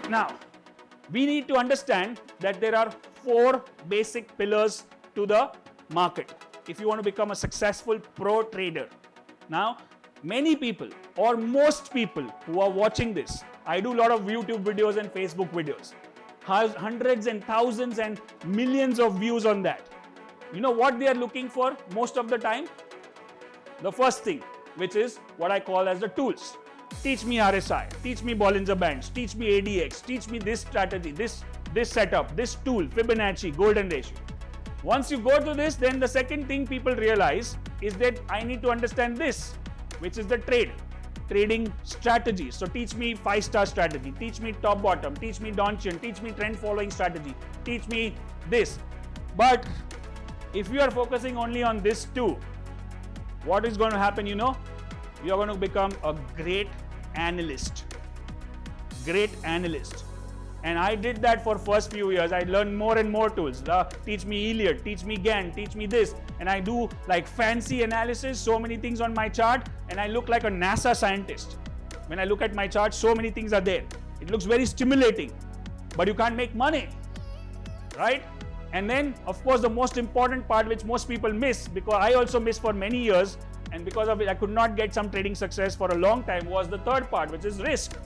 Now, we need to understand that there are 4 basic pillars to the market if you want to become a successful pro trader. Now, many people or most people who are watching this, I do a lot of YouTube videos and Facebook videos, has hundreds and thousands and millions of views on that. You know what they are looking for most of the time? The first thing, which is what I call as the tools. Teach me RSI, teach me Bollinger Bands, teach me ADX, teach me this strategy, this setup, this tool, Fibonacci, golden ratio. Once you go to this, then the second thing people realize is that I need to understand this, which is the trading strategy. So teach me 5-star strategy, teach me top bottom, teach me Donchian, teach me trend following strategy, teach me this. But if you are focusing only on this too, what is going to happen, you know? You are going to become a great analyst. And I did that for first few years. I learned more and more tools. Teach me Elliott, teach me Gann, teach me this. And I do like fancy analysis, so many things on my chart, and I look like a NASA scientist. When I look at my chart, so many things are there. It looks very stimulating, but you can't make money, right? And then, of course, the most important part which most people miss, because I also missed for many years, and because of it I could not get some trading success for a long time, was the third part, which is risk.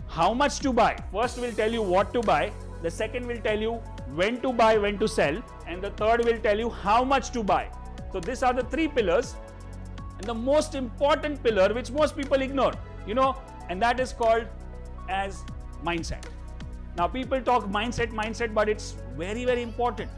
How much to buy? First will tell you what to buy, the second will tell you when to buy, when to sell, and the third will tell you how much to buy. So these are the 3 pillars, and the most important pillar which most people ignore, you know, and that is called as mindset. Now people talk mindset, but it's very, very important.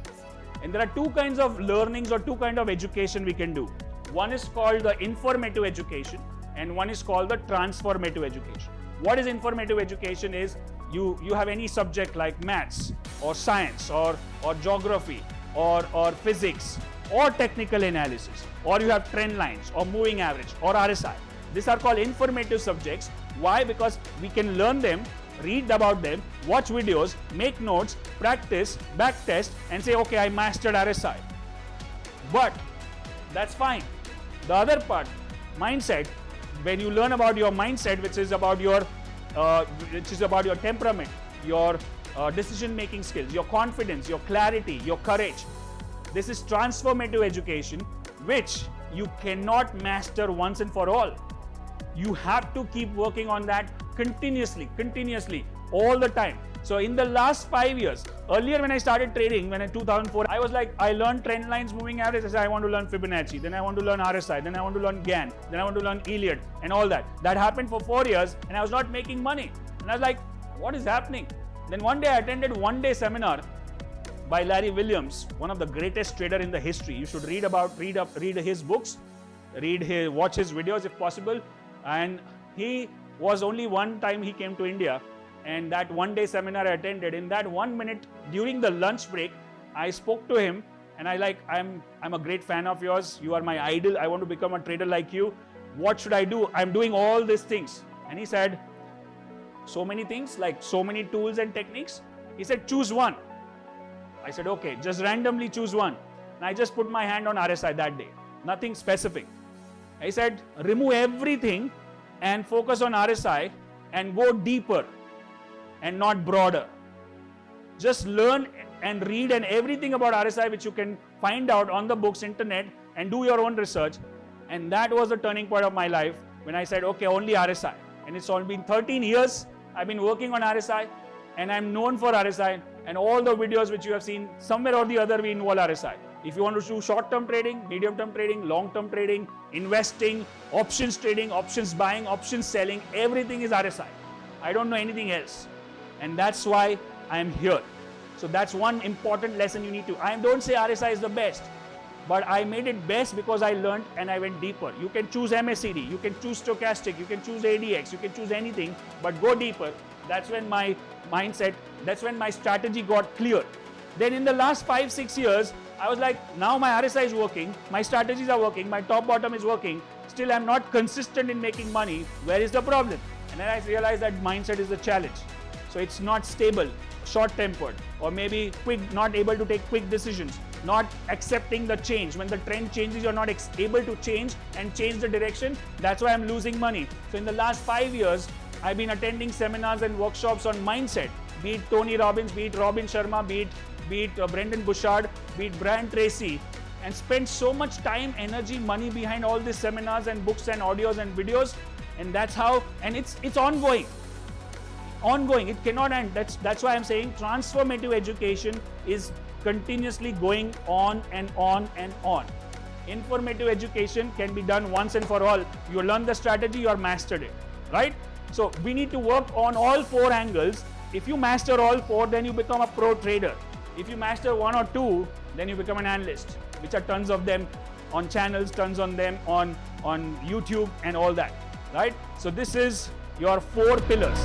And there are 2 kinds of learnings or 2 kinds of education we can do. One is called the informative education and one is called the transformative education. What is informative education is you have any subject like maths or science or geography or physics or technical analysis, or you have trend lines or moving average or RSI. These are called informative subjects. Why? Because we can learn them, read about them, watch videos, make notes, practice, back test, and say, okay, I mastered RSI. But that's fine. The other part, mindset, when you learn about your mindset, which is about your temperament, your decision-making skills, your confidence, your clarity, your courage. This is transformative education, which you cannot master once and for all. You have to keep working on that continuously, all the time. So in the last 5 years, earlier when I started trading, when in 2004, I was like, I learned trend lines, moving average. I said, I want to learn Fibonacci, then I want to learn RSI, then I want to learn Gann, then I want to learn Elliott and all that. That happened for 4 years and I was not making money. And I was like, what is happening? Then one day I attended one-day seminar by Larry Williams, one of the greatest trader in the history. You should read his books, watch his videos if possible. And he was only one time he came to India, and that one-day seminar I attended. In that 1 minute during the lunch break, I spoke to him and I'm a great fan of yours. You are my idol. I want to become a trader like you. What should I do? I'm doing all these things. And he said, so many things, like so many tools and techniques. He said, choose one. I said, okay, just randomly choose one. And I just put my hand on RSI that day, nothing specific. He said, remove everything and focus on RSI and go deeper and not broader. Just learn and read and everything about RSI which you can find out on the books, internet, and do your own research. And that was the turning point of my life when I said, okay, only RSI. And it's all been 13 years I've been working on RSI, and I'm known for RSI, and all the videos which you have seen, somewhere or the other we involve RSI. If you want to do short-term trading, medium-term trading, long-term trading, investing, options trading, options buying, options selling, everything is RSI. I don't know anything else. And that's why I'm here. So that's one important lesson you need to. I don't say RSI is the best, but I made it best because I learned and I went deeper. You can choose MACD, you can choose stochastic, you can choose ADX, you can choose anything, but go deeper. That's when my mindset, that's when my strategy got clear. Then in the last 5-6 years, I was like, now my RSI is working, my strategies are working, my top bottom is working, still I'm not consistent in making money. Where is the problem? And then I realized that mindset is the challenge. So it's not stable, short-tempered, or maybe quick, not able to take quick decisions, not accepting the change. When the trend changes, you're not able to change and change the direction. That's why I'm losing money. So in the last 5 years, I've been attending seminars and workshops on mindset, be it Tony Robbins, be it Robin Sharma, be it Brendan Bouchard, be it Brian Tracy, and spent so much time, energy, money behind all these seminars and books and audios and videos, and that's how, and it's ongoing. It cannot end. That's why I'm saying transformative education is continuously going on and on and on. Informative education can be done once and for all. You learn the strategy, you are mastered it, right? So we need to work on all 4 angles. If you master all 4, then you become a pro trader. If you master 1 or 2, then you become an analyst, which are tons of them on channels, tons on them on YouTube and all that, right? So this is your 4 pillars.